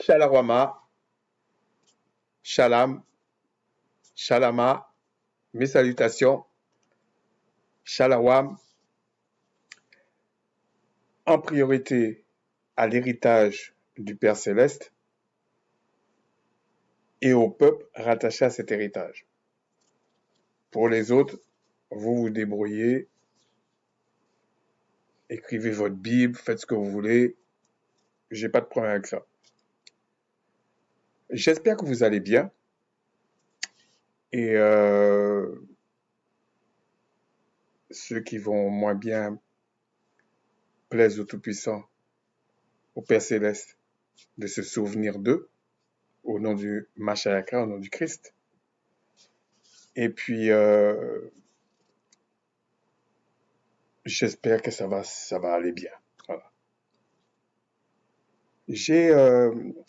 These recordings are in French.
Shalawama, Shalam, Shalama, mes salutations, Shalawam, en priorité à l'héritage du Père Céleste et au peuple rattaché à cet héritage. Pour les autres, vous vous débrouillez, écrivez votre Bible, faites ce que vous voulez, j'ai pas de problème avec ça. J'espère que vous allez bien et ceux qui vont moins bien plaisent au Tout-Puissant, au Père Céleste, de se souvenir d'eux au nom du Machayaka, au nom du Christ. Et puis, j'espère que ça va aller bien. Voilà.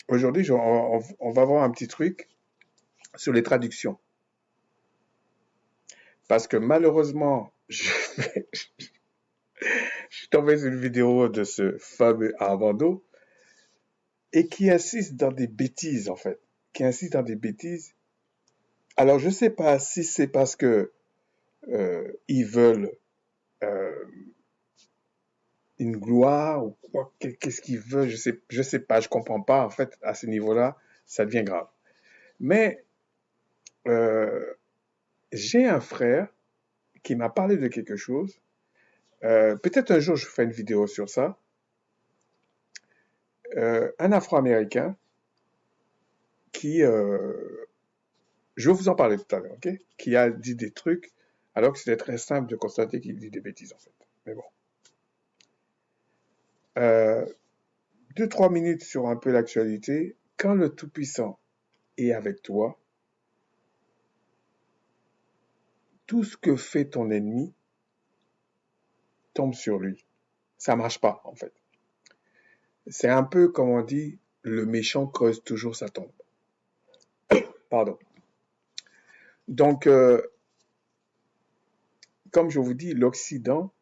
Aujourd'hui, on va voir un petit truc sur les traductions. Parce que malheureusement, je suis tombé sur une vidéo de ce fameux Armando et qui insiste dans des bêtises, en fait. Qui insiste dans des bêtises. Alors, je sais pas si c'est parce que ils veulent une gloire ou quoi, qu'est-ce qu'ils veulent, je sais pas, je comprends pas. En fait, à ce niveau-là, ça devient grave. Mais j'ai un frère qui m'a parlé de quelque chose. Peut-être un jour je ferai une vidéo sur ça. Un Afro-Américain qui, je vais vous en parler tout à l'heure, ok? Qui a dit des trucs, alors que c'était très simple de constater qu'il dit des bêtises en fait. Mais bon. 2-3 minutes sur un peu l'actualité. Quand le Tout-Puissant est avec toi, tout ce que fait ton ennemi tombe sur lui. Ça marche pas, en fait. C'est un peu comme on dit, le méchant creuse toujours sa tombe. Pardon. Donc, comme je vous dis, l'Occident,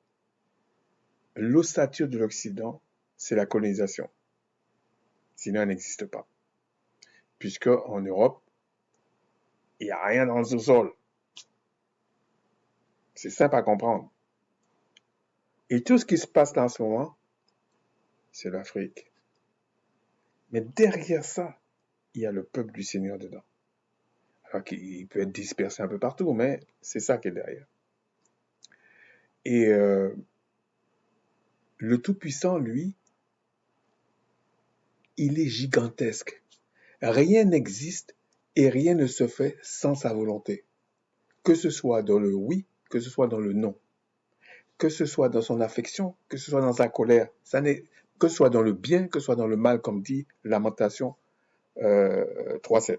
l'ossature de l'Occident, c'est la colonisation. Sinon, elle n'existe pas. Puisque en Europe, il n'y a rien dans le sous-sol. C'est simple à comprendre. Et tout ce qui se passe là en ce moment, c'est l'Afrique. Mais derrière ça, il y a le peuple du Seigneur dedans. Alors qu'il peut être dispersé un peu partout, mais c'est ça qui est derrière. Et le Tout-Puissant, lui, il est gigantesque. Rien n'existe et rien ne se fait sans sa volonté. Que ce soit dans le oui, que ce soit dans le non. Que ce soit dans son affection, que ce soit dans sa colère. Que ce soit dans le bien, que ce soit dans le mal, comme dit Lamentation 3.7.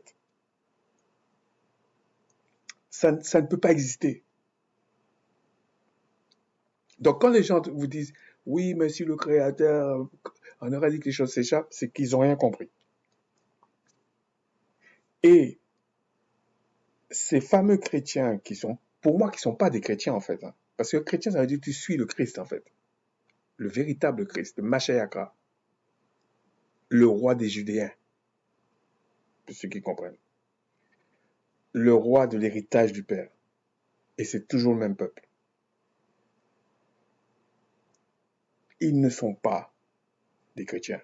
Ça ne peut pas exister. Donc quand les gens vous disent « Oui, mais si le Créateur, on aurait dit que les choses s'échappent », c'est qu'ils n'ont rien compris. Et ces fameux chrétiens qui sont, pour moi, qui ne sont pas des chrétiens en fait. Hein, parce que chrétien, ça veut dire que tu suis le Christ en fait. Le véritable Christ, le Machayaka. Le roi des Judéens. Pour ceux qui comprennent. Le roi de l'héritage du Père. Et c'est toujours le même peuple. Ils ne sont pas des chrétiens.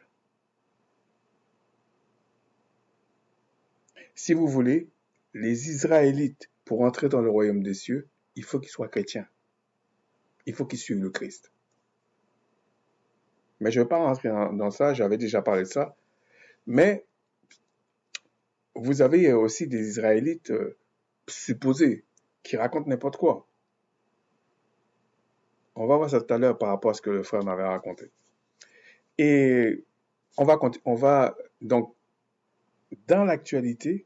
Si vous voulez, les Israélites, pour entrer dans le royaume des cieux, il faut qu'ils soient chrétiens. Il faut qu'ils suivent le Christ. Mais je ne vais pas rentrer dans ça, j'avais déjà parlé de ça. Mais vous avez aussi des Israélites supposés qui racontent n'importe quoi. On va voir ça tout à l'heure par rapport à ce que le frère m'avait raconté. Et on va donc, dans l'actualité,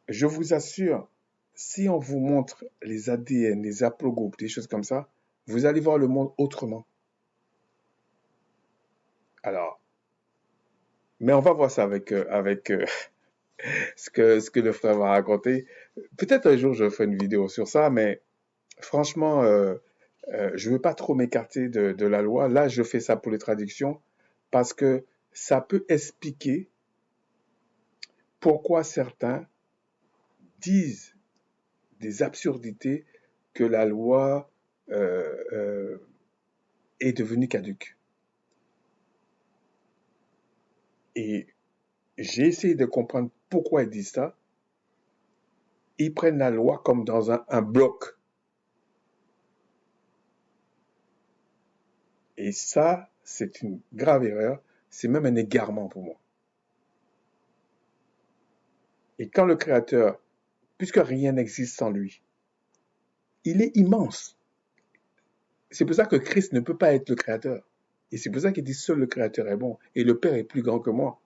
je vous assure, si on vous montre les ADN, les haplogroupes, des choses comme ça, vous allez voir le monde autrement. Alors, mais on va voir ça avec ce que le frère va raconter. Peut-être un jour je ferai une vidéo sur ça, mais franchement, je veux pas trop m'écarter de la loi. Là, je fais ça pour les traductions parce que ça peut expliquer pourquoi certains disent des absurdités que la loi est devenue caduque. Et j'ai essayé de comprendre pourquoi ils disent ça. Ils prennent la loi comme dans un bloc. Et ça, c'est une grave erreur. C'est même un égarement pour moi. Et quand le Créateur, puisque rien n'existe sans lui, il est immense. C'est pour ça que Christ ne peut pas être le Créateur. Et c'est pour ça qu'il dit seul le Créateur est bon. Et le Père est plus grand que moi.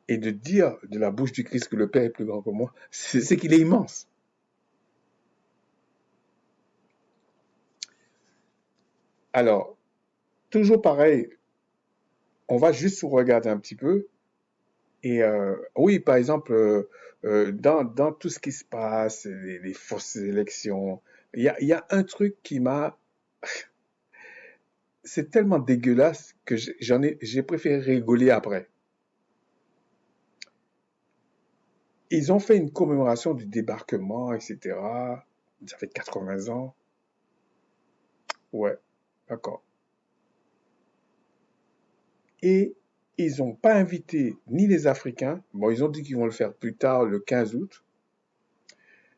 Et de dire de la bouche du Christ que le Père est plus grand que moi, c'est qu'il est immense. Alors, toujours pareil, on va juste regarder un petit peu. Et oui, par exemple, dans tout ce qui se passe, les fausses élections, il y a un truc qui m'a... C'est tellement dégueulasse que j'ai préféré rigoler après. Ils ont fait une commémoration du débarquement, etc. Ça fait 80 ans. Ouais, d'accord. Et ils n'ont pas invité ni les Africains. Bon, ils ont dit qu'ils vont le faire plus tard, le 15 août.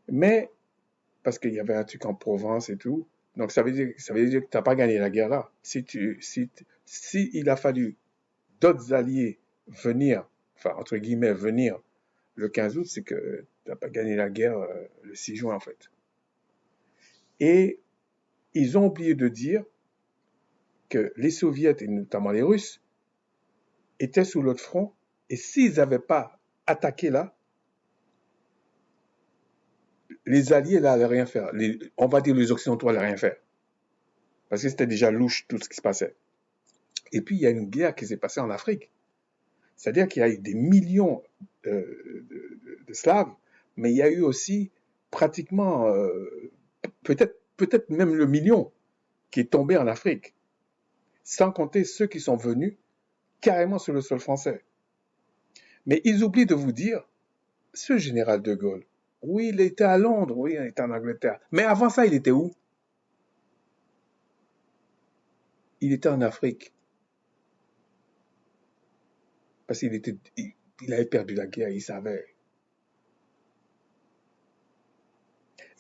Mais, parce qu'il y avait un truc en Provence et tout. Donc, ça veut dire que tu n'as pas gagné la guerre là. Si il a fallu d'autres alliés venir, enfin, entre guillemets, venir le 15 août, c'est que tu n'as pas gagné la guerre le 6 juin, en fait. Et ils ont oublié de dire que les Soviets, et notamment les Russes, étaient sous l'autre front. Et s'ils n'avaient pas attaqué là, les Alliés là n'allaient rien faire. On va dire les Occidentaux n'allaient rien faire. Parce que c'était déjà louche tout ce qui se passait. Et puis, il y a une guerre qui s'est passée en Afrique. C'est-à-dire qu'il y a eu des millions de Slaves, mais il y a eu aussi pratiquement, peut-être même le million qui est tombé en Afrique. Sans compter ceux qui sont venus carrément sur le sol français. Mais ils oublient de vous dire, ce général de Gaulle, oui, il était à Londres, oui, il était en Angleterre. Mais avant ça, il était où? Il était en Afrique. Parce il avait perdu la guerre, il savait.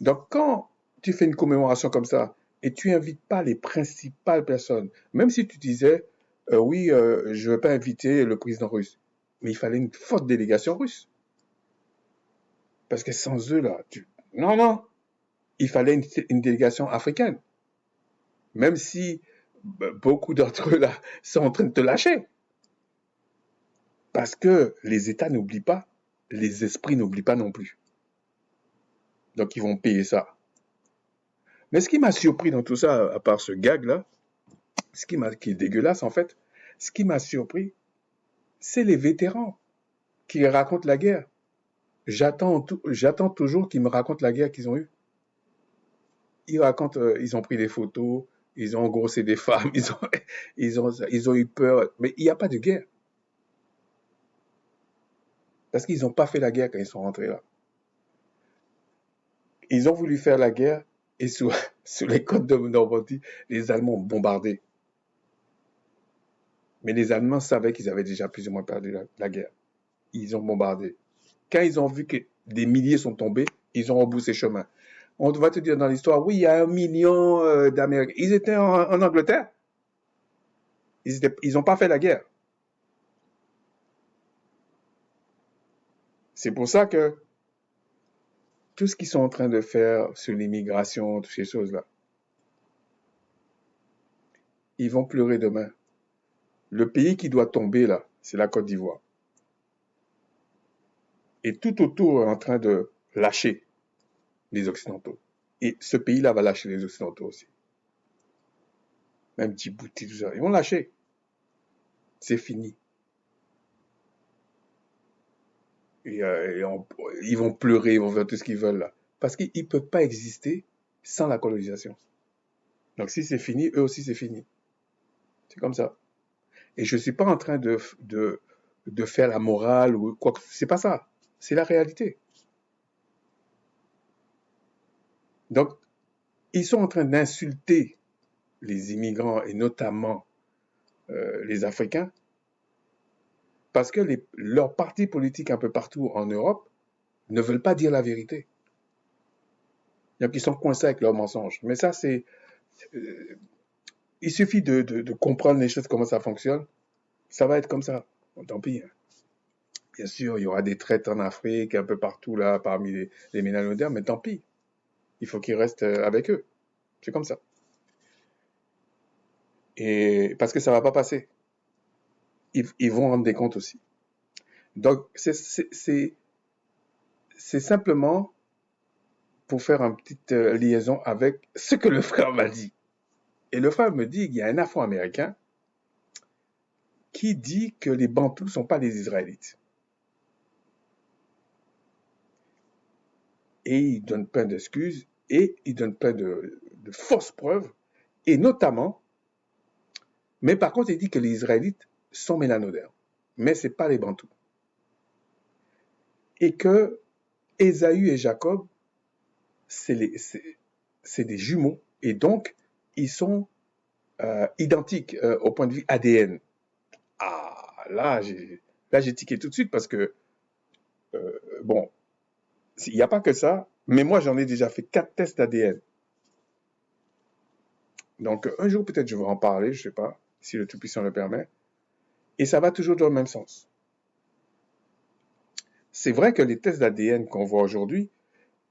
Donc, quand tu fais une commémoration comme ça, et tu invites pas les principales personnes, même si tu disais, oui, je ne veux pas inviter le président russe, mais il fallait une forte délégation russe. Parce que sans eux, là, non, non, il fallait une délégation africaine. Même si beaucoup d'entre eux, là, sont en train de te lâcher. Parce que les États n'oublient pas, les esprits n'oublient pas non plus. Donc, ils vont payer ça. Mais ce qui m'a surpris dans tout ça, à part ce gag-là, qui est dégueulasse en fait, ce qui m'a surpris, c'est les vétérans qui racontent la guerre. J'attends toujours qu'ils me racontent la guerre qu'ils ont eue. Ils racontent, ils ont pris des photos, ils ont engrossé des femmes, ils ont eu peur, mais il n'y a pas de guerre. Parce qu'ils n'ont pas fait la guerre quand ils sont rentrés là. Ils ont voulu faire la guerre et sur, sur les côtes de Normandie, les Allemands ont bombardé. Mais les Allemands savaient qu'ils avaient déjà plus ou moins perdu la guerre. Ils ont bombardé. Quand ils ont vu que des milliers sont tombés, ils ont rebroussé chemin. On va te dire dans l'histoire, oui, il y a 1 million d'Américains. Ils étaient en Angleterre. Ils n'ont pas fait la guerre. C'est pour ça que tout ce qu'ils sont en train de faire sur l'immigration, toutes ces choses-là, ils vont pleurer demain. Le pays qui doit tomber là, c'est la Côte d'Ivoire. Et tout autour est en train de lâcher les Occidentaux. Et ce pays-là va lâcher les Occidentaux aussi. Même Djibouti, tout ça. Ils vont lâcher. C'est fini. Ils vont pleurer, ils vont faire tout ce qu'ils veulent là. Parce qu'ils ne peuvent pas exister sans la colonisation. Donc si c'est fini, eux aussi c'est fini. C'est comme ça. Et je suis pas en train de faire la morale ou quoi que c'est pas ça. C'est la réalité. Donc, ils sont en train d'insulter les immigrants et notamment les Africains parce que leurs partis politiques un peu partout en Europe ne veulent pas dire la vérité. Donc, ils sont coincés avec leurs mensonges. Mais ça, euh, il suffit de comprendre les choses, comment ça fonctionne. Ça va être comme ça. Bon, tant pis. Bien sûr, il y aura des traites en Afrique, un peu partout là, parmi les mélanodermes, mais tant pis. Il faut qu'ils restent avec eux. C'est comme ça. Et parce que ça va pas passer. Ils vont rendre des comptes aussi. Donc, c'est simplement pour faire une petite liaison avec ce que le frère m'a dit. Et le frère me dit qu'il y a un Afro-Américain qui dit que les Bantous ne sont pas des Israélites. Et il donne plein d'excuses et il donne plein de fausses preuves. Et notamment, mais par contre, il dit que les Israélites sont mélanodermes. Mais ce n'est pas les Bantous. Et que Ésaü et Jacob, c'est des jumeaux. Et donc, ils sont identiques au point de vue ADN. Ah, là, j'ai tiqué tout de suite parce que, bon, il n'y a pas que ça, mais moi, j'en ai déjà fait 4 tests d'ADN. Donc, un jour, peut-être, je vais en parler, je ne sais pas, si le Tout-Puissant le permet. Et ça va toujours dans le même sens. C'est vrai que les tests d'ADN qu'on voit aujourd'hui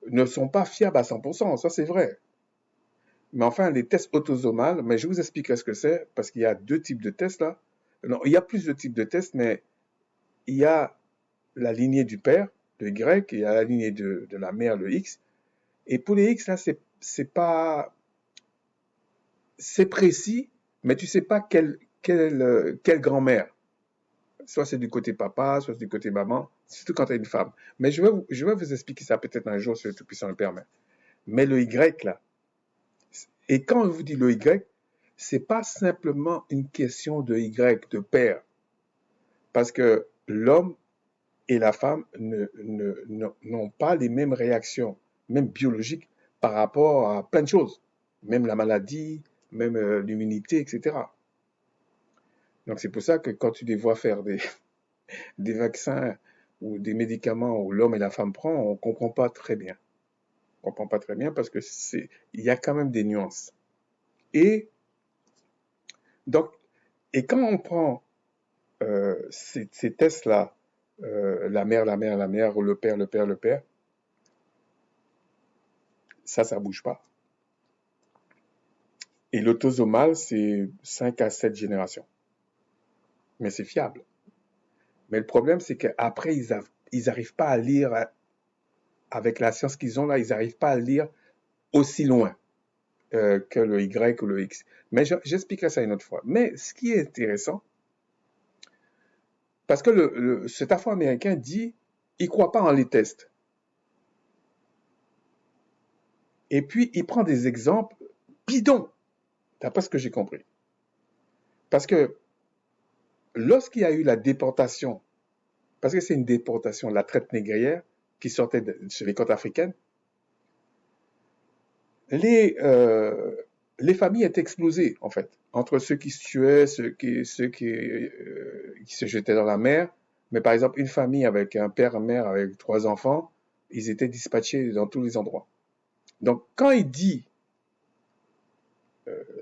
ne sont pas fiables à 100%, ça c'est vrai. Mais enfin, les tests autosomales, mais je vous expliquerai ce que c'est, parce qu'il y a 2 types de tests là. Non, il y a plus de types de tests, mais il y a la lignée du père, le Y, et il y a la lignée de la mère, le X. Et pour les X, là, c'est pas, c'est précis, mais tu sais pas quelle grand-mère. Soit c'est du côté papa, soit c'est du côté maman, surtout quand tu es une femme. Mais je vais vous expliquer ça peut-être un jour si le Tout-Puissant le permet. Mais le Y, là, et quand on vous dit le Y, c'est pas simplement une question de Y, de père. Parce que l'homme et la femme n'ont pas les mêmes réactions, même biologiques, par rapport à plein de choses. Même la maladie, même l'immunité, etc. Donc c'est pour ça que quand tu les vois faire des vaccins ou des médicaments où l'homme et la femme prennent, on ne comprend pas très bien. On ne comprend pas très bien parce que il y a quand même des nuances. Et donc, et quand on prend ces tests-là, la mère, la mère, la mère, ou le père, le père, le père, ça bouge pas. Et l'autosomal, c'est 5 à 7 générations. Mais c'est fiable. Mais le problème, c'est qu'après, ils n'arrivent pas à lire, avec la science qu'ils ont là, ils n'arrivent pas à lire aussi loin que le Y ou le X. Mais j'expliquerai ça une autre fois. Mais ce qui est intéressant, parce que cet Afro-Américain dit, il ne croit pas en les tests. Et puis, il prend des exemples bidons, d'après ce que j'ai compris. Parce que lorsqu'il y a eu la déportation, parce que c'est une déportation, la traite négrière, qui sortait sur les côtes africaines, les familles étaient explosées, en fait, entre ceux qui se tuaient, ceux qui se jetaient dans la mer. Mais par exemple, une famille avec un père, une mère, avec 3 enfants, ils étaient dispatchés dans tous les endroits. Donc, quand il dit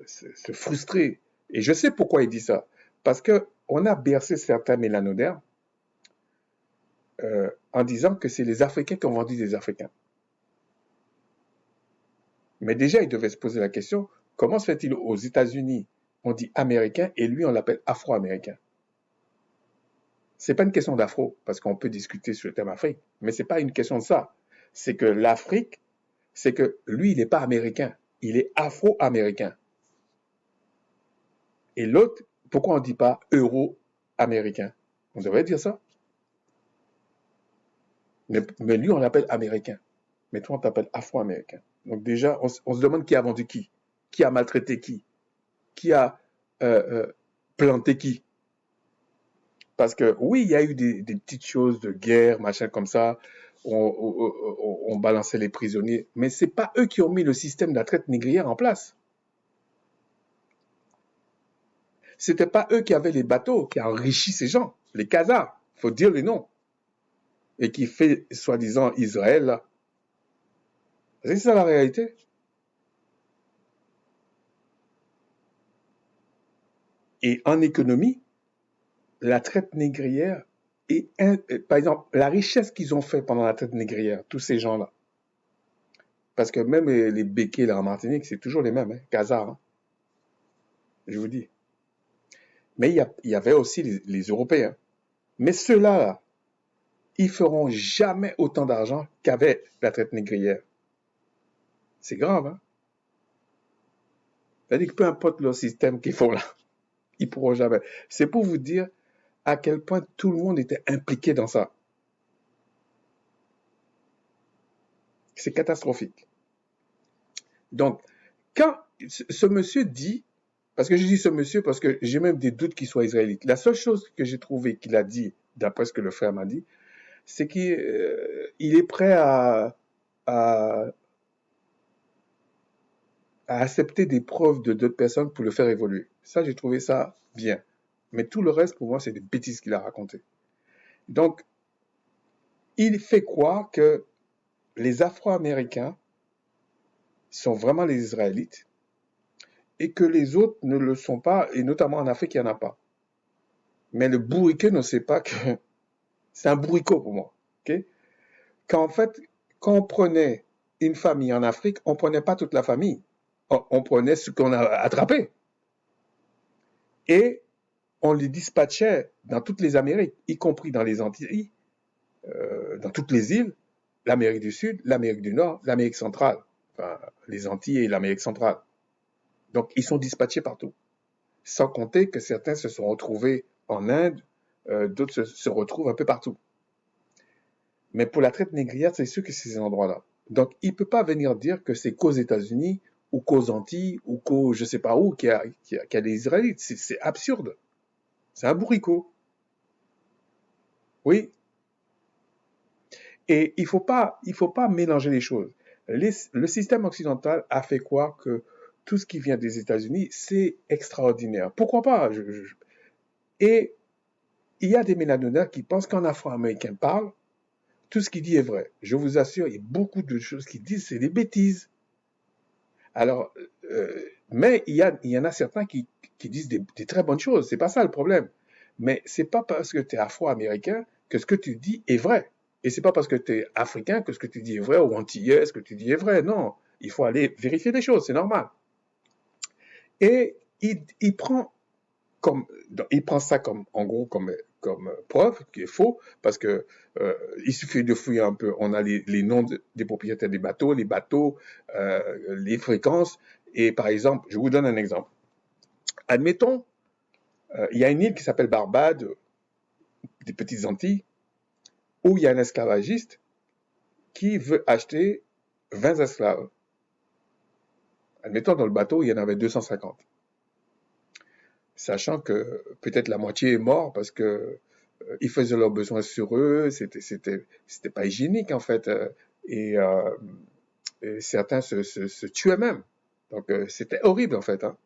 se frustrer, et je sais pourquoi il dit ça, parce que on a bercé certains mélanodermes en disant que c'est les Africains qui ont vendu des Africains. Mais déjà, il devait se poser la question, comment se fait-il aux États-Unis, on dit américain et lui, on l'appelle afro-américain? C'est pas une question d'afro, parce qu'on peut discuter sur le thème Afrique, mais c'est pas une question de ça. C'est que l'Afrique, c'est que lui, il n'est pas américain, il est afro-américain. Et l'autre, pourquoi on ne dit pas euro-américain? On devrait dire ça. Mais lui, on l'appelle américain. Mais toi, on t'appelle afro-américain. Donc déjà, on se demande qui a vendu qui a maltraité qui a Planter qui? Parce que oui, il y a eu des petites choses de guerre, machin comme ça. On balançait les prisonniers, mais c'est pas eux qui ont mis le système de la traite négrière en place. C'était pas eux qui avaient les bateaux, qui enrichissent ces gens, les Khazars, faut dire les noms, et qui fait soi-disant Israël là. C'est ça la réalité. Et en économie, la traite négrière par exemple, la richesse qu'ils ont fait pendant la traite négrière, tous ces gens-là. Parce que même les béquets là en Martinique, c'est toujours les mêmes, hein, Khazars, hein, je vous dis. Mais il y avait aussi les Européens. Mais ceux-là, là, ils feront jamais autant d'argent qu'avec la traite négrière. C'est grave, hein. C'est-à-dire que peu importe leur système qu'ils font là, ils pourront jamais. C'est pour vous dire à quel point tout le monde était impliqué dans ça. C'est catastrophique. Donc, quand ce monsieur dit, parce que je dis ce monsieur parce que j'ai même des doutes qu'il soit israélite. La seule chose que j'ai trouvé qu'il a dit, d'après ce que le frère m'a dit, c'est qu'il est prêt à, à accepter des preuves de d'autres personnes pour le faire évoluer. Ça, j'ai trouvé ça bien. Mais tout le reste, pour moi, c'est des bêtises qu'il a racontées. Donc, il fait croire que les Afro-Américains sont vraiment les Israélites et que les autres ne le sont pas, et notamment en Afrique, il n'y en a pas. Mais le bourriquet ne sait pas que c'est un bourricot pour moi. Okay? Qu'en fait, quand on prenait une famille en Afrique, on ne prenait pas toute la famille. On prenait ce qu'on a attrapé. Et on les dispatchait dans toutes les Amériques, y compris dans les Antilles, dans toutes les îles, l'Amérique du Sud, l'Amérique du Nord, l'Amérique centrale, enfin, les Antilles et l'Amérique centrale. Donc, ils sont dispatchés partout. Sans compter que certains se sont retrouvés en Inde, d'autres se retrouvent un peu partout. Mais pour la traite négrière, c'est sûr que c'est ces endroits-là. Donc, il ne peut pas venir dire que c'est qu'aux États-Unis ou qu'aux Antilles ou qu'aux je ne sais pas où qu'il y a des Israélites. C'est absurde. C'est un bourricot. Oui. Et il faut pas mélanger les choses. Le système occidental a fait croire que tout ce qui vient des États-Unis, c'est extraordinaire. Pourquoi pas? Et il y a des mélanoniens qui pensent qu'un Afro-Américain parle, tout ce qu'il dit est vrai. Je vous assure, il y a beaucoup de choses qu'il dit, c'est des bêtises. Alors, mais il y en a certains qui disent des très bonnes choses. C'est pas ça le problème. Mais c'est pas parce que tu es afro-américain que ce que tu dis est vrai. Et c'est pas parce que tu es africain que ce que tu dis est vrai ou antillais ce que tu dis est vrai. Non, il faut aller vérifier les choses, c'est normal. Et il prend comme, il prend ça comme, en gros, comme preuve qui est faux, parce que il suffit de fouiller un peu. On a les noms des propriétaires des bateaux, les fréquences. Et par exemple, je vous donne un exemple. Admettons, il y a une île qui s'appelle Barbade, des Petites Antilles, où il y a un esclavagiste qui veut acheter 20 esclaves. Admettons, dans le bateau, il y en avait 250. Sachant que peut-être la moitié est mort parce que ils faisaient leurs besoins sur eux, c'était pas hygiénique en fait, et, certains se tuaient même. Donc c'était horrible en fait. Hein.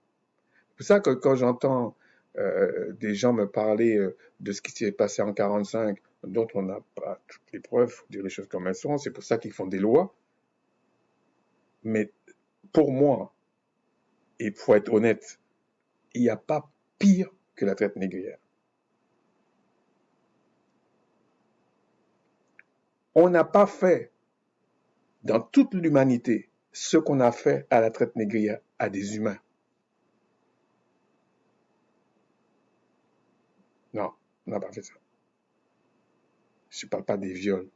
C'est pour ça que quand j'entends des gens me parler de ce qui s'est passé en 45, dont on n'a pas toutes les preuves, faut dire les choses comme elles sont, c'est pour ça qu'ils font des lois. Mais pour moi, et pour être honnête, il n'y a pas pire que la traite négrière. On n'a pas fait dans toute l'humanité ce qu'on a fait à la traite négrière à des humains. Non, on n'a pas fait ça. Je ne parle pas des viols.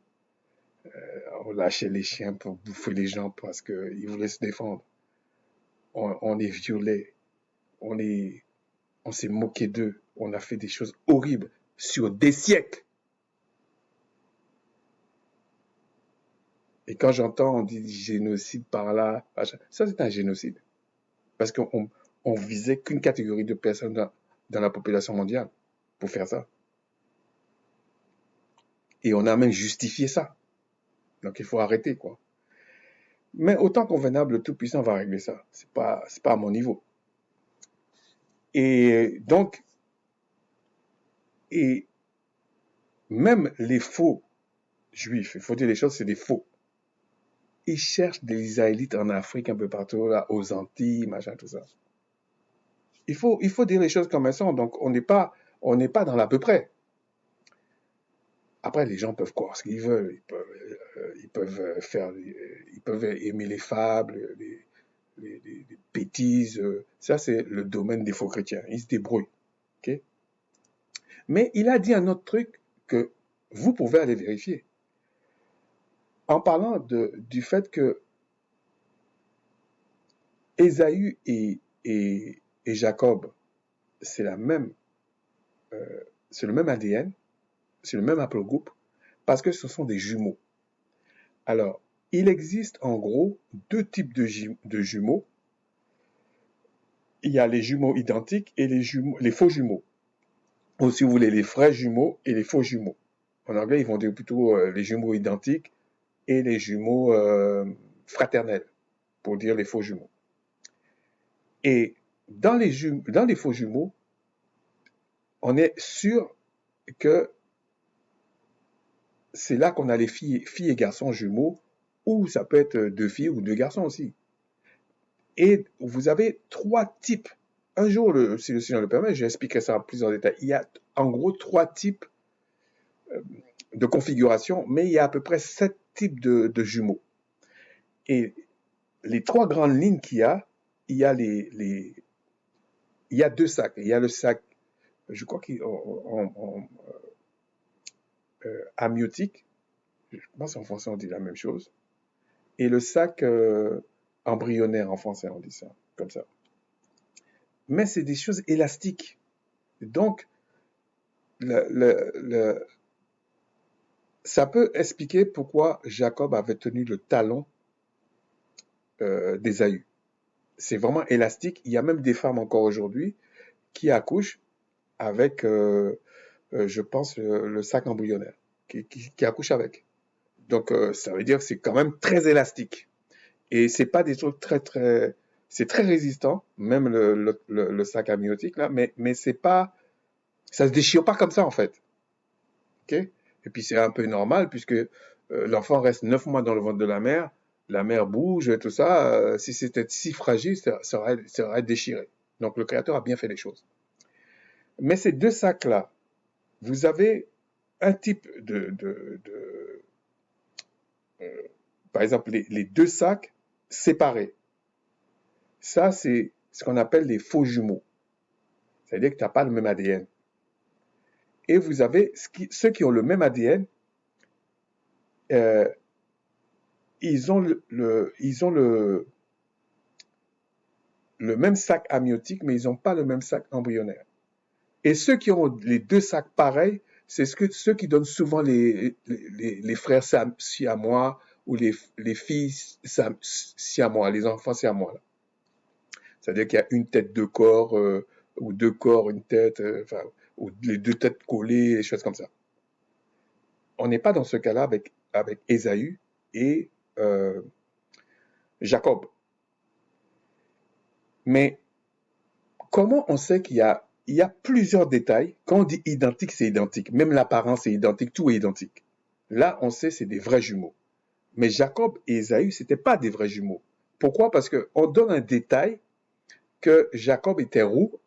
On lâchait les chiens pour bouffer les gens parce qu'ils voulaient se défendre. On les violait. On, les, on s'est moqué d'eux. On a fait des choses horribles sur des siècles. Et quand j'entends, on dit génocide par là, ça c'est un génocide. Parce qu'on visait qu'une catégorie de personnes dans la population mondiale pour faire ça. Et on a même justifié ça. Donc il faut arrêter, quoi. Mais autant convenable, le Tout-Puissant va régler ça. C'est pas à mon niveau. Et donc, et même les faux juifs, il faut dire les choses, c'est des faux. Ils cherchent des Israélites en Afrique, un peu partout, là, aux Antilles, machin, tout ça. Il faut dire les choses comme elles sont. Donc, on n'est pas dans l'à peu près. Après, les gens peuvent croire ce qu'ils veulent. Ils peuvent aimer les fables, les bêtises. Ça, c'est le domaine des faux chrétiens. Ils se débrouillent. Okay? Mais il a dit un autre truc que vous pouvez aller vérifier. En parlant du fait que Ésaü et Jacob, c'est le même ADN, c'est le même haplogroupe, parce que ce sont des jumeaux. Alors, il existe en gros deux types de jumeaux. Il y a les jumeaux identiques et les faux jumeaux. Ou si vous voulez, les vrais jumeaux et les faux jumeaux. En anglais, ils vont dire plutôt les jumeaux identiques et les jumeaux fraternels, pour dire les faux jumeaux. Et dans les faux jumeaux, on est sûr que c'est là qu'on a les filles et garçons jumeaux, ou ça peut être deux filles ou deux garçons aussi. Et vous avez trois types. Un jour, si le Seigneur le permet, j'expliquerai ça en plus en détail. Il y a en gros trois types de configuration, mais il y a à peu près 7 types de jumeaux. Et les trois grandes lignes qu'il y a, il y a deux sacs. Il y a le sac, je crois amniotique, je pense qu'en français on dit la même chose, et le sac embryonnaire, en français on dit ça, comme ça. Mais c'est des choses élastiques. Donc, ça peut expliquer pourquoi Jacob avait tenu le talon d'Ésaü. C'est vraiment élastique. Il y a même des femmes encore aujourd'hui qui accouchent avec, je pense, le sac embryonnaire, qui accouchent avec. Donc, ça veut dire que c'est quand même très élastique. Et c'est pas des trucs c'est très résistant, même le sac amniotique là, mais c'est pas, ça se déchire pas comme ça en fait. Ok? Et puis c'est un peu normal puisque l'enfant reste 9 mois dans le ventre de la mère bouge, tout ça. Si c'était si fragile, ça aurait déchiré. Donc le Créateur a bien fait les choses. Mais ces deux sacs-là, vous avez un type par exemple, les deux sacs séparés. Ça, c'est ce qu'on appelle les faux jumeaux. C'est-à-dire que tu n'as pas le même ADN. Et vous avez ceux qui ont le même ADN, ils ont le même sac amniotique, mais ils n'ont pas le même sac embryonnaire. Et ceux qui ont les deux sacs pareils, c'est ceux qui donnent souvent les frères siamois ou les filles siamois, les enfants siamois. Là. C'est-à-dire qu'il y a une tête, deux corps, ou deux corps, une tête, ou les deux têtes collées, des choses comme ça. On n'est pas dans ce cas-là avec Ésaü et Jacob. Mais comment on sait qu'il y a plusieurs détails? Quand on dit identique, c'est identique. Même l'apparence est identique, tout est identique. Là, on sait c'est des vrais jumeaux. Mais Jacob et Ésaü, c'était pas des vrais jumeaux. Pourquoi? Parce qu'on donne un détail que Jacob était roux,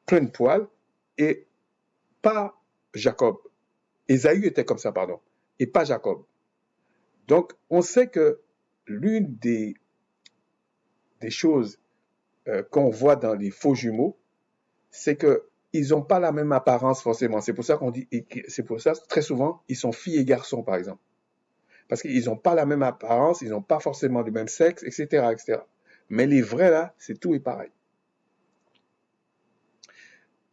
plein de poils, et pas Jacob. Ésaü était comme ça, pardon, et pas Jacob. Donc, on sait que l'une des choses qu'on voit dans les faux jumeaux, c'est que ils n'ont pas la même apparence forcément. C'est pour ça très souvent, ils sont filles et garçons, par exemple. Parce qu'ils n'ont pas la même apparence, ils n'ont pas forcément le même sexe, etc., etc. Mais les vrais, là, c'est tout est pareil.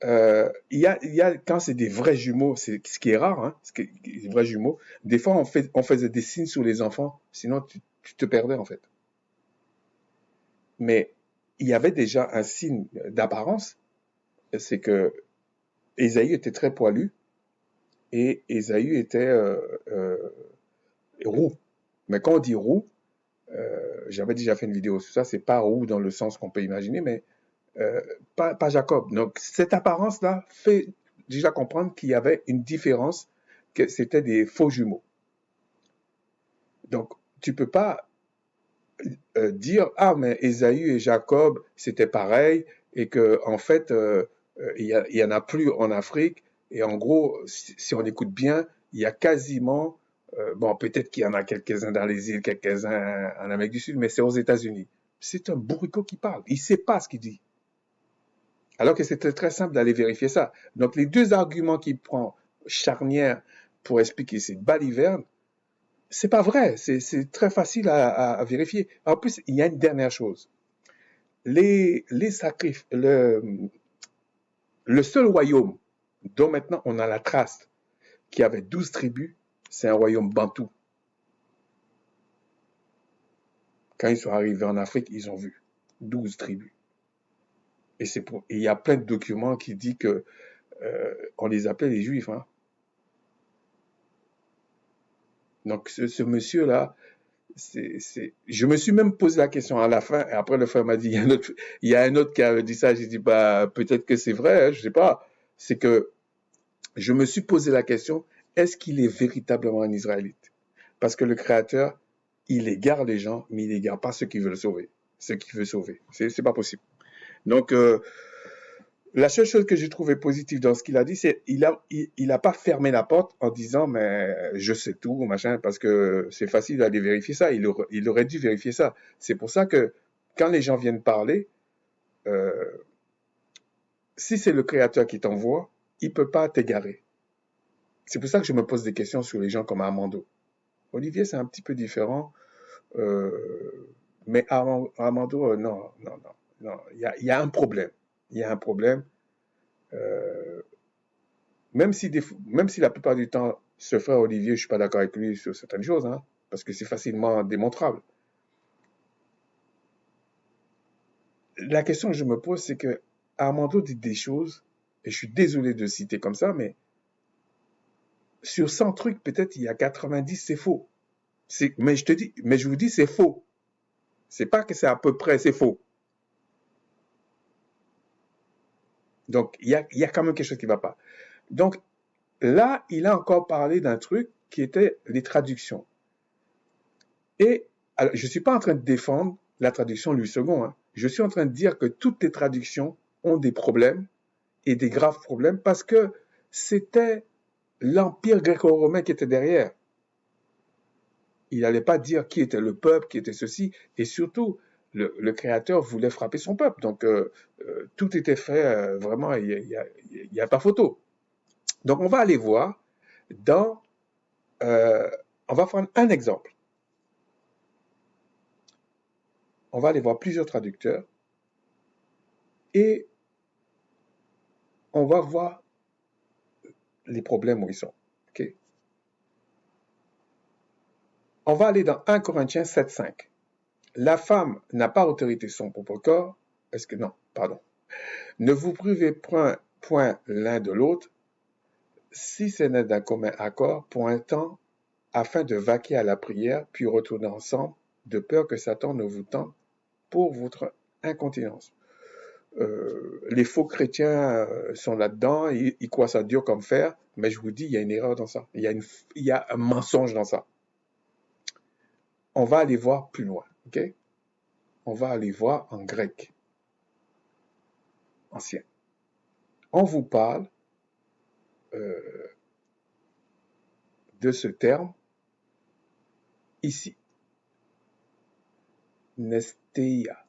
Il y a quand c'est des vrais jumeaux, c'est ce qui est rare, hein, des vrais jumeaux. Des fois, on faisait des signes sur les enfants, sinon tu te perdais en fait. Mais il y avait déjà un signe d'apparence c'est que Ésaü était très poilu et Ésaü était roux. Mais quand on dit roux, j'avais déjà fait une vidéo sur ça, c'est pas roux dans le sens qu'on peut imaginer, mais pas Jacob. Donc cette apparence-là fait déjà comprendre qu'il y avait une différence, que c'était des faux jumeaux. Donc tu peux pas dire ah mais Ésaü et Jacob c'était pareil et que en fait il y en a plus en Afrique et en gros si on écoute bien il y a quasiment bon peut-être qu'il y en a quelques-uns dans les îles quelques-uns en Amérique du Sud mais c'est aux États-Unis. C'est un bourricot qui parle, il sait pas ce qu'il dit. Alors que c'était très simple d'aller vérifier ça. Donc les deux arguments qu'il prend charnière pour expliquer cette baliverne, c'est pas vrai, c'est très facile à vérifier. En plus, il y a une dernière chose. Les sacrifices, le seul royaume dont maintenant on a la trace, qui avait 12 tribus, c'est un royaume bantou. Quand ils sont arrivés en Afrique, ils ont vu 12 tribus. Et il y a plein de documents qui disent que on les appelait les Juifs. Hein. Donc ce monsieur-là, je me suis même posé la question à la fin, et après le frère m'a dit, il y a un autre qui a dit ça, j'ai dit, bah, peut-être que c'est vrai, hein, je sais pas. C'est que je me suis posé la question, est-ce qu'il est véritablement un Israélite? Parce que le Créateur, il égare les gens, mais il égare pas ceux qui veulent sauver. Ceux qui veulent sauver. C'est pas possible. Donc, la seule chose que j'ai trouvé positive dans ce qu'il a dit, c'est il a pas fermé la porte en disant mais je sais tout machin parce que c'est facile d'aller vérifier ça. Il aurait dû vérifier ça. C'est pour ça que quand les gens viennent parler, euh, si c'est le Créateur qui t'envoie, il peut pas t'égarer. C'est pour ça que je me pose des questions sur les gens comme Armando. Olivier, c'est un petit peu différent, euh, mais Armando, non, non, non, non. Il y a un problème. Il y a un problème. Euh, même si la plupart du temps, ce frère Olivier, je ne suis pas d'accord avec lui sur certaines choses, hein, parce que c'est facilement démontrable. La question que je me pose, c'est que Armando dit des choses, et je suis désolé de citer comme ça, mais sur 100 trucs, peut-être il y a 90, c'est faux. Mais je vous dis, c'est faux. C'est pas que c'est à peu près, c'est faux. Donc, il y a quand même quelque chose qui ne va pas. Donc, là, il a encore parlé d'un truc qui était les traductions. Et alors, je ne suis pas en train de défendre la traduction Louis II. Hein. Je suis en train de dire que toutes les traductions ont des problèmes et des graves problèmes parce que c'était l'empire gréco-romain qui était derrière. Il n'allait pas dire qui était le peuple, qui était ceci, et surtout, le Créateur voulait frapper son peuple. Donc, tout était fait, vraiment, il n'y a pas photo. Donc, on va aller voir dans... on va prendre un exemple. On va aller voir plusieurs traducteurs et on va voir les problèmes où ils sont. Okay? On va aller dans 1 Corinthiens 7,5. La femme n'a pas autorité sur son propre corps. Est-ce que non, pardon. Ne vous privez point l'un de l'autre, si ce n'est d'un commun accord, pour un temps, afin de vaquer à la prière, puis retourner ensemble, de peur que Satan ne vous tente pour votre incontinence. Les faux chrétiens sont là-dedans, ils croient ça dur comme fer, mais je vous dis, il y a une erreur dans ça. Il y a un mensonge dans ça. On va aller voir plus loin, ok? On va aller voir en grec ancien. On vous parle de ce terme ici, nestéia.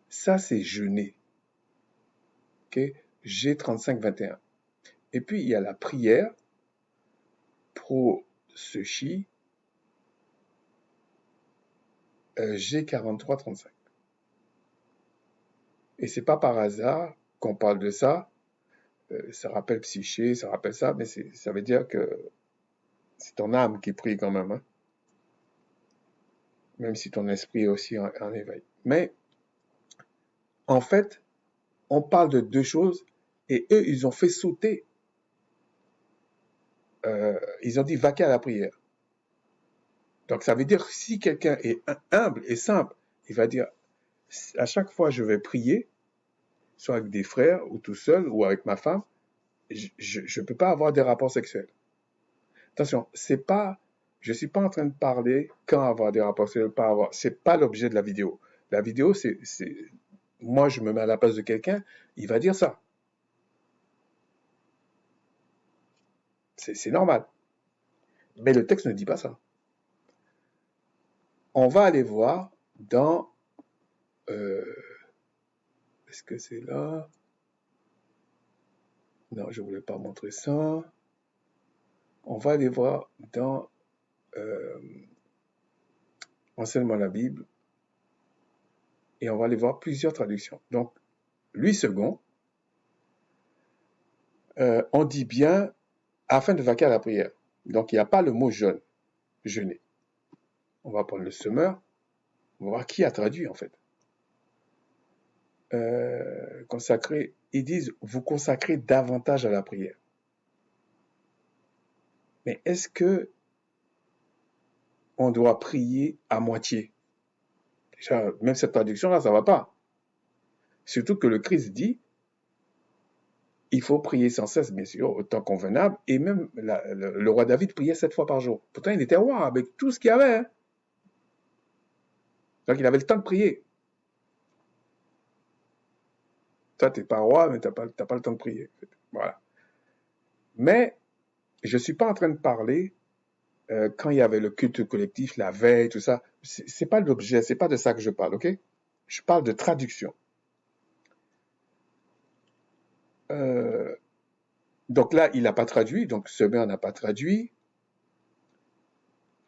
Ça, c'est jeûner, ok? G3521. Et puis, il y a la prière, pro-sechi, G4335. Et c'est pas par hasard qu'on parle de ça. Ça rappelle psyché, ça rappelle ça, mais ça veut dire que c'est ton âme qui prie quand même, hein? Même si ton esprit est aussi en éveil. Mais en fait, on parle de deux choses Et eux, ils ont fait sauter, ils ont dit vaquer à la prière. Donc ça veut dire que si quelqu'un est humble et simple, il va dire, à chaque fois je vais prier, soit avec des frères ou tout seul ou avec ma femme, je peux pas avoir des rapports sexuels. Attention, je suis pas en train de parler quand avoir des rapports sexuels, pas avoir. C'est pas l'objet de la vidéo. La vidéo, moi je me mets à la place de quelqu'un, il va dire ça. C'est normal. Mais le texte ne dit pas ça. On va aller voir dans, euh, est-ce que c'est là? Non, je voulais pas montrer ça. On va aller voir dans euh, Enseignement de la Bible et on va aller voir plusieurs traductions. Donc, Louis II, on dit bien afin de vaquer à la prière. Donc, il n'y a pas le mot jeûne, jeûner. On va prendre le semeur, on va voir qui a traduit en fait. Consacrer, ils disent vous consacrez davantage à la prière. Mais est-ce que on doit prier à moitié? Déjà, même cette traduction-là, ça va pas. Surtout que le Christ dit il faut prier sans cesse, bien sûr, au temps convenable. Et même le roi David priait 7 fois par jour. Pourtant, il était roi avec tout ce qu'il y avait. Hein. Donc, il avait le temps de prier. Toi, tu n'es pas roi, mais tu n'as pas le temps de prier. Voilà. Mais je ne suis pas en train de parler quand il y avait le culte collectif, la veille, tout ça. C'est pas l'objet, c'est pas de ça que je parle, ok? Je parle de traduction. Euh, donc là, il n'a pas traduit, donc Semer n'a pas traduit.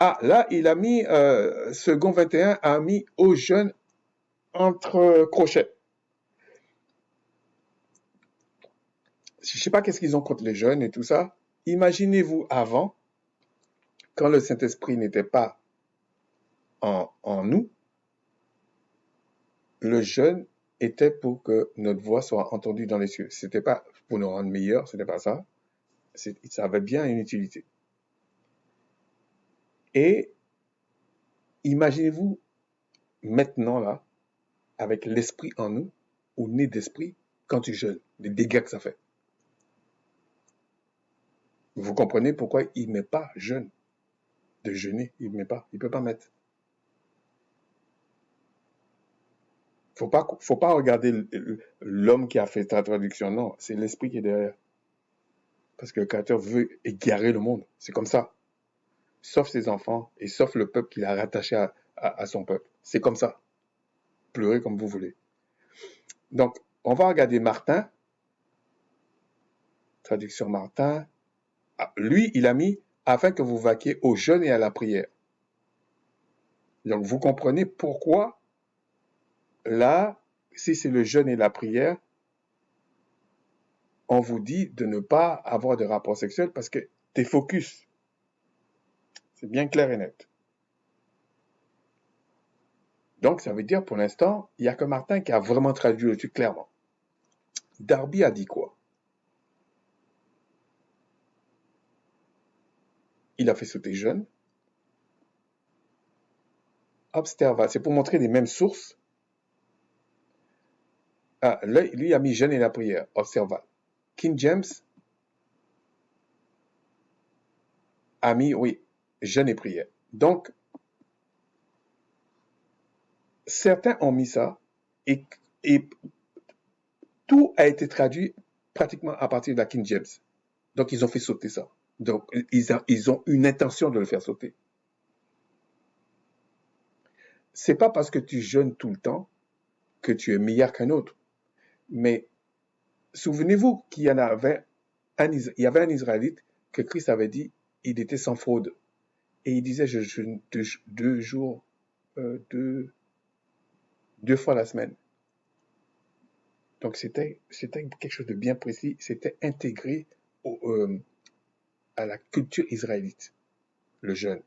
Ah, là, il a mis, Second 21 a mis aux jeunes entre crochets. Je sais pas qu'est-ce qu'ils ont contre les jeunes et tout ça. Imaginez-vous avant, quand le Saint-Esprit n'était pas en nous, le jeûne était pour que notre voix soit entendue dans les cieux. C'était pas pour nous rendre meilleurs, c'était pas ça. Ça avait bien une utilité. Et imaginez-vous maintenant là, avec l'esprit en nous, ou né d'esprit, quand tu jeûnes, les dégâts que ça fait. Vous comprenez pourquoi il ne met pas jeûne, de jeûner, il ne met pas, il peut pas mettre. Faut pas regarder l'homme qui a fait ta traduction, non, c'est l'esprit qui est derrière. Parce que le Créateur veut égarer le monde, c'est comme ça. Sauf ses enfants et sauf le peuple qu'il a rattaché à son peuple. C'est comme ça. Pleurez comme vous voulez. Donc, on va regarder Martin, traduction Martin. Lui, il a mis afin que vous vaquiez au jeûne et à la prière. Donc, vous comprenez pourquoi là, si c'est le jeûne et la prière, on vous dit de ne pas avoir de rapport sexuel parce que t'es focus. C'est bien clair et net. Donc, ça veut dire, pour l'instant, il n'y a que Martin qui a vraiment traduit le truc clairement. Darby a dit quoi? Il a fait sauter jeûne. Obsterva, c'est pour montrer les mêmes sources. Ah, lui a mis jeûne et la prière. Observa. King James a mis, oui, jeûne et prière. Donc, certains ont mis ça et tout a été traduit pratiquement à partir de la King James. Donc, ils ont fait sauter ça. Donc, ils ont une intention de le faire sauter. C'est pas parce que tu jeûnes tout le temps que tu es meilleur qu'un autre. Mais souvenez-vous qu'il y avait il y avait un Israélite que Christ avait dit, il était sans fraude. Et il disait, je jeûne 2 jours, deux fois la semaine. Donc c'était quelque chose de bien précis, c'était intégré à la culture israélite, le jeûne.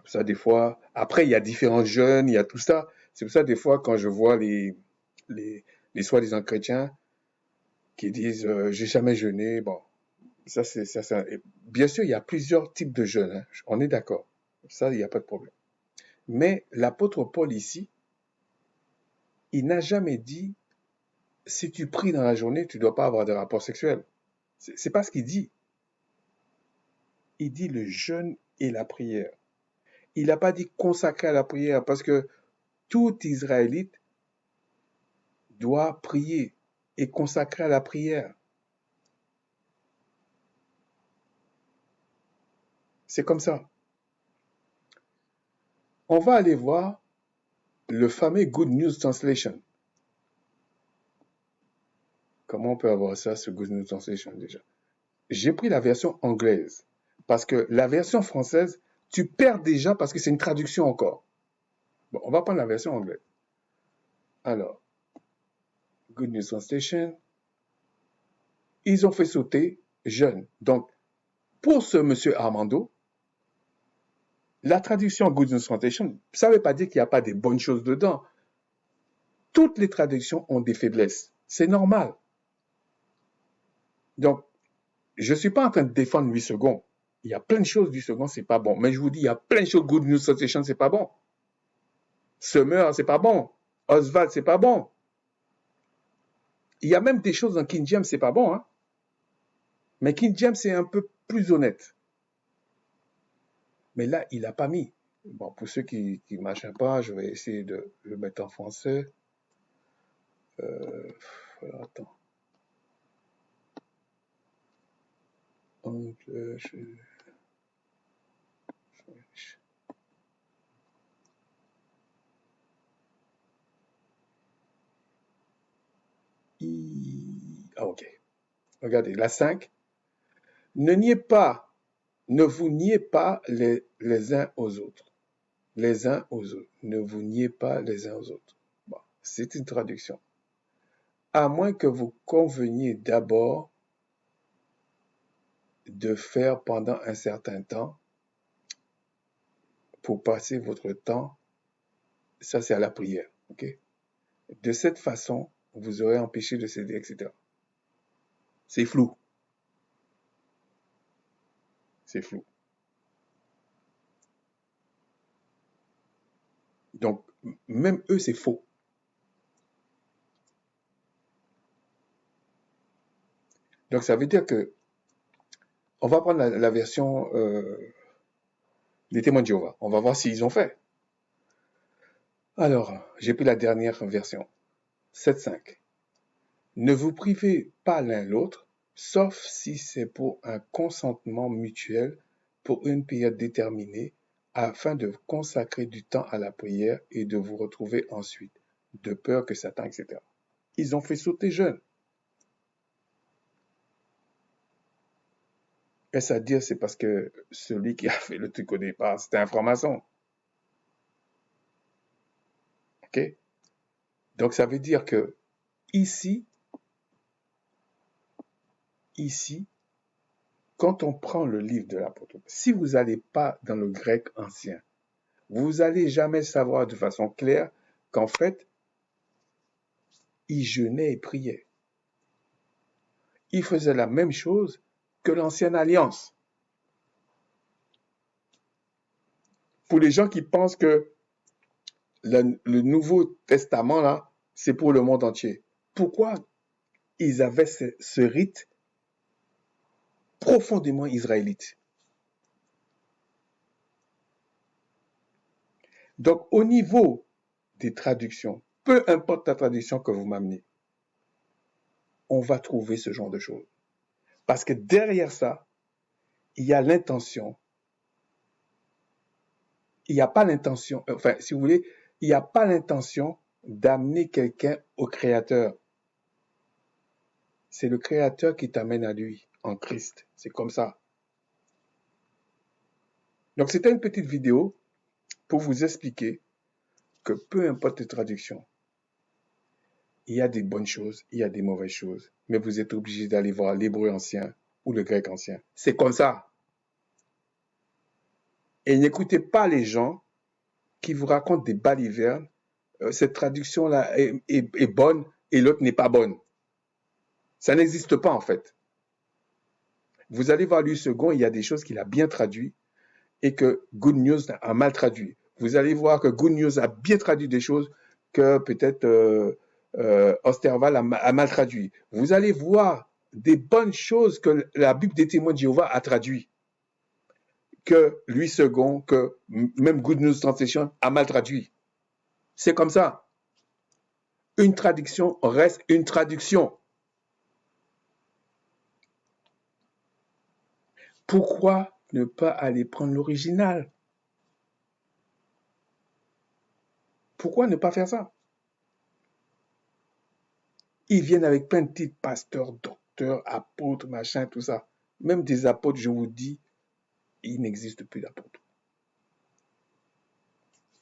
Ça, des fois, après, il y a différents jeûnes, il y a tout ça. C'est pour ça, des fois, quand je vois les les soi-disant chrétiens qui disent j'ai jamais jeûné. Bon, ça c'est ça. Bien sûr, il y a plusieurs types de jeûnes, hein. On est d'accord. Ça, il n'y a pas de problème. Mais l'apôtre Paul ici, il n'a jamais dit si tu pries dans la journée, tu ne dois pas avoir de rapport sexuel. C'est pas ce qu'il dit. Il dit le jeûne et la prière. Il n'a pas dit consacrer à la prière parce que tout Israélite doit prier et consacrer à la prière. C'est comme ça. On va aller voir le fameux Good News Translation. Comment on peut avoir ça, ce Good News Translation déjà? J'ai pris la version anglaise parce que la version française, tu perds déjà parce que c'est une traduction encore. Bon, on va prendre la version anglaise. Alors, Good News Translation, ils ont fait sauter jeûne. Donc, pour ce monsieur Armando, la traduction Good News Translation, ça ne veut pas dire qu'il n'y a pas des bonnes choses dedans. Toutes les traductions ont des faiblesses. C'est normal. Donc, je ne suis pas en train de défendre 8 secondes. Il y a plein de choses 8 secondes, c'est pas bon. Mais je vous dis, il y a plein de choses Good News Translation, c'est pas bon. Summer, c'est pas bon. Oswald, c'est pas bon. Il y a même des choses dans King James, c'est pas bon, hein. Mais King James, c'est un peu plus honnête. Mais là, il n'a pas mis. Bon, pour ceux qui ne machin pas, je vais essayer de le mettre en français. Attends. English. French. Ok. Regardez, la 5. Ne vous niez pas les uns aux autres. Les uns aux autres. Ne vous niez pas les uns aux autres. Bon, c'est une traduction. À moins que vous conveniez d'abord de faire pendant un certain temps pour passer votre temps, ça c'est à la prière, ok? De cette façon, vous aurez empêché de céder, etc. C'est flou. C'est flou. Donc, même eux, c'est faux. Donc, ça veut dire que, on va prendre la version des témoins de Jéhovah. On va voir s'ils ont fait. Alors, j'ai pris la dernière version. 7.5. Ne vous privez pas l'un l'autre, sauf si c'est pour un consentement mutuel pour une période déterminée, afin de consacrer du temps à la prière et de vous retrouver ensuite, de peur que Satan, etc. Ils ont fait sauter jeûne. Est-ce à dire c'est parce que celui qui a fait le truc au départ, c'était un franc-maçon? Ok? Donc ça veut dire que ici, quand on prend le livre de l'apôtre, si vous n'allez pas dans le grec ancien, vous n'allez jamais savoir de façon claire qu'en fait, il jeûnait et priait. Il faisait la même chose que l'ancienne alliance. Pour les gens qui pensent que le Nouveau Testament, là, c'est pour le monde entier. Pourquoi ils avaient ce rite profondément israélite? Donc, au niveau des traductions, peu importe la traduction que vous m'amenez, on va trouver ce genre de choses. Parce que derrière ça, il y a l'intention. Il n'y a pas l'intention, enfin, si vous voulez, il n'y a pas l'intention d'amener quelqu'un au Créateur. C'est le Créateur qui t'amène à lui, en Christ. C'est comme ça. Donc, c'était une petite vidéo pour vous expliquer que peu importe les traductions, il y a des bonnes choses, il y a des mauvaises choses, mais vous êtes obligé d'aller voir l'hébreu ancien ou le grec ancien. C'est comme ça. Et n'écoutez pas les gens qui vous racontent des balivernes. Cette traduction-là est bonne et l'autre n'est pas bonne. Ça n'existe pas en fait. Vous allez voir Louis II, il y a des choses qu'il a bien traduites et que Good News a mal traduit. Vous allez voir que Good News a bien traduit des choses que peut-être Osterwald a mal traduit. Vous allez voir des bonnes choses que la Bible des témoins de Jéhovah a traduit, que Louis II, que même Good News Translation a mal traduit. C'est comme ça. Une traduction reste une traduction. Pourquoi ne pas aller prendre l'original? Pourquoi ne pas faire ça? Ils viennent avec plein de titres, pasteurs, docteurs, apôtres, machin, tout ça. Même des apôtres, je vous dis, il n'existe plus d'apôtres.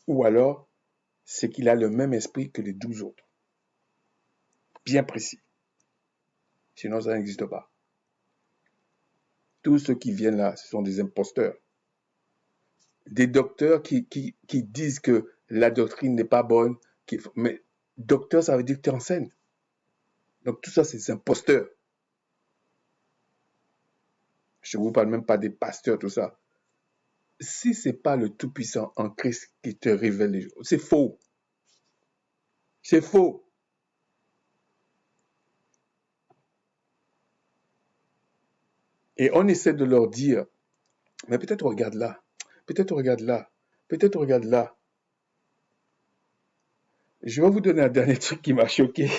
Ou alors, c'est qu'il a le même esprit que les 12 autres. Bien précis. Sinon, ça n'existe pas. Tous ceux qui viennent là, ce sont des imposteurs. Des docteurs qui disent que la doctrine n'est pas bonne. Mais docteur, ça veut dire que tu enseignes. Donc tout ça, c'est des imposteurs. Je ne vous parle même pas des pasteurs, tout ça. Si ce n'est pas le Tout-Puissant en Christ qui te révèle les choses, c'est faux. C'est faux. Et on essaie de leur dire, mais peut-être regarde là, peut-être regarde là, peut-être regarde là. Je vais vous donner un dernier truc qui m'a choqué.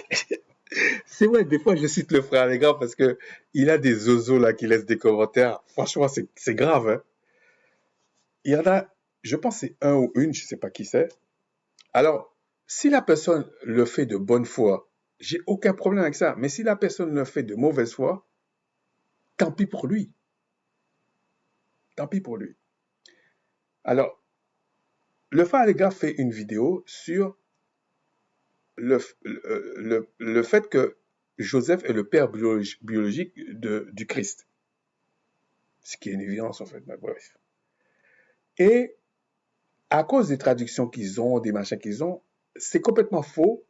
C'est vrai, des fois je cite le frère les gars parce que il a des oiseaux là qui laissent des commentaires. Franchement, c'est grave. Hein? Il y en a, je pense que c'est un ou une, je ne sais pas qui c'est. Alors, si la personne le fait de bonne foi, j'ai aucun problème avec ça. Mais si la personne le fait de mauvaise foi, tant pis pour lui. Tant pis pour lui. Alors, le frère les gars fait une vidéo sur le fait que Joseph est le père biologique du Christ. Ce qui est une évidence en fait, mais bref. Et à cause des traductions qu'ils ont, des machins qu'ils ont, c'est complètement faux.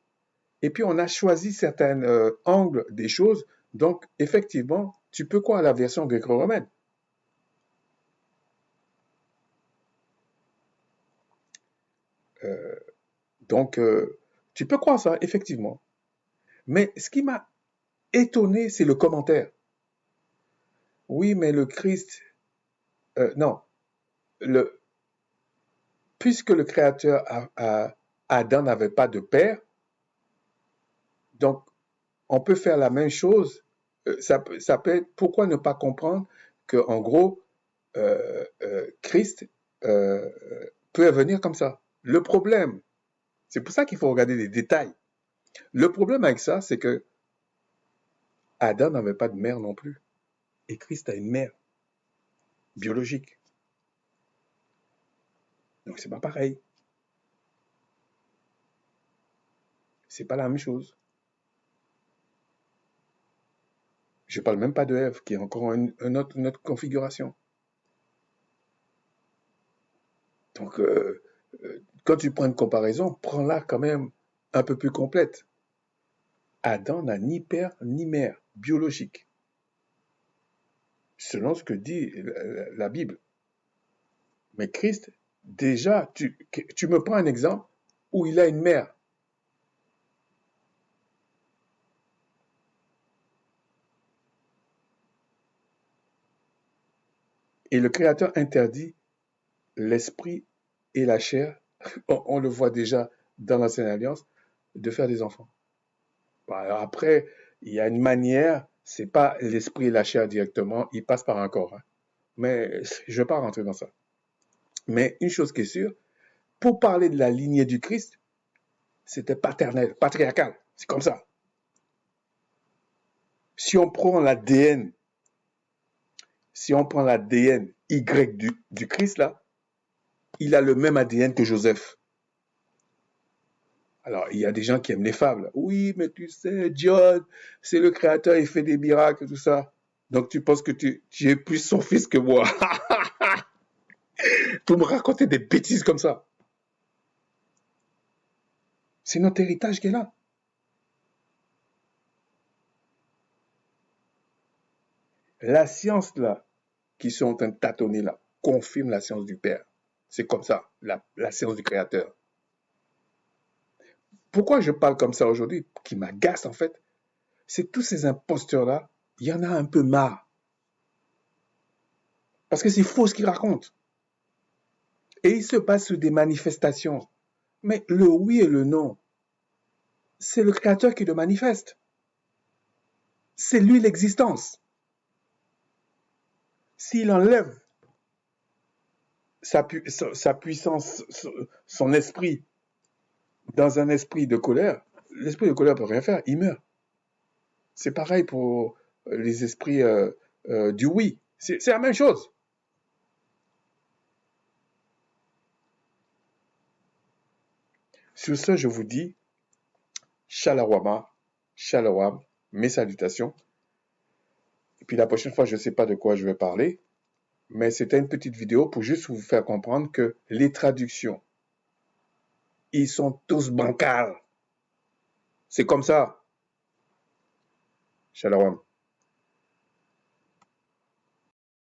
Et puis on a choisi certains angles des choses. Donc effectivement, tu peux croire à la version gréco-romaine. Donc tu peux croire ça, effectivement. Mais ce qui m'a étonné, c'est le commentaire. Oui, mais le Christ, non, puisque le Créateur Adam n'avait pas de père, donc on peut faire la même chose. Ça peut être, pourquoi ne pas comprendre que en gros, Christ peut venir comme ça. Le problème, c'est pour ça qu'il faut regarder les détails. Le problème avec ça, c'est que Adam n'avait pas de mère non plus. Et Christ a une mère biologique. Donc c'est pas pareil. C'est pas la même chose. Je parle même pas de Ève, qui est encore une autre configuration. Donc, quand tu prends une comparaison, prends-la quand même un peu plus complète. Adam n'a ni père ni mère biologique, selon ce que dit la Bible. Mais Christ, déjà, tu me prends un exemple où il a une mère. Et le Créateur interdit l'esprit et la chair, on le voit déjà dans l'Ancienne Alliance, de faire des enfants. Alors après, il y a une manière, c'est pas l'esprit et la chair directement, il passe par un corps. Hein. Mais je ne vais pas rentrer dans ça. Mais une chose qui est sûre, pour parler de la lignée du Christ, c'était paternel, patriarcal. C'est comme ça. Si on prend l'ADN, Y du Christ, là, il a le même ADN que Joseph. Alors, il y a des gens qui aiment les fables. Oui, mais tu sais, John, c'est le créateur, il fait des miracles, tout ça. Donc, tu penses que tu es plus son fils que moi. Pour me raconter des bêtises comme ça. C'est notre héritage qui est là. La science, là, qui sont en train de tâtonner, là, confirme la science du Père. C'est comme ça, la science du Créateur. Pourquoi je parle comme ça aujourd'hui, qui m'agace en fait, c'est tous ces imposteurs-là, il y en a un peu marre. Parce que c'est faux ce qu'ils racontent. Et ils se basent sur des manifestations. Mais le oui et le non, c'est le Créateur qui le manifeste. C'est lui l'existence. S'il enlève sa puissance, son esprit, dans un esprit de colère, l'esprit de colère ne peut rien faire, il meurt. C'est pareil pour les esprits du oui. C'est la même chose. Sur ce, je vous dis, Shalawama, Shalawam, mes salutations. Et puis la prochaine fois, je ne sais pas de quoi je vais parler, mais c'était une petite vidéo pour juste vous faire comprendre que les traductions, ils sont tous bancals. C'est comme ça. Shalawam.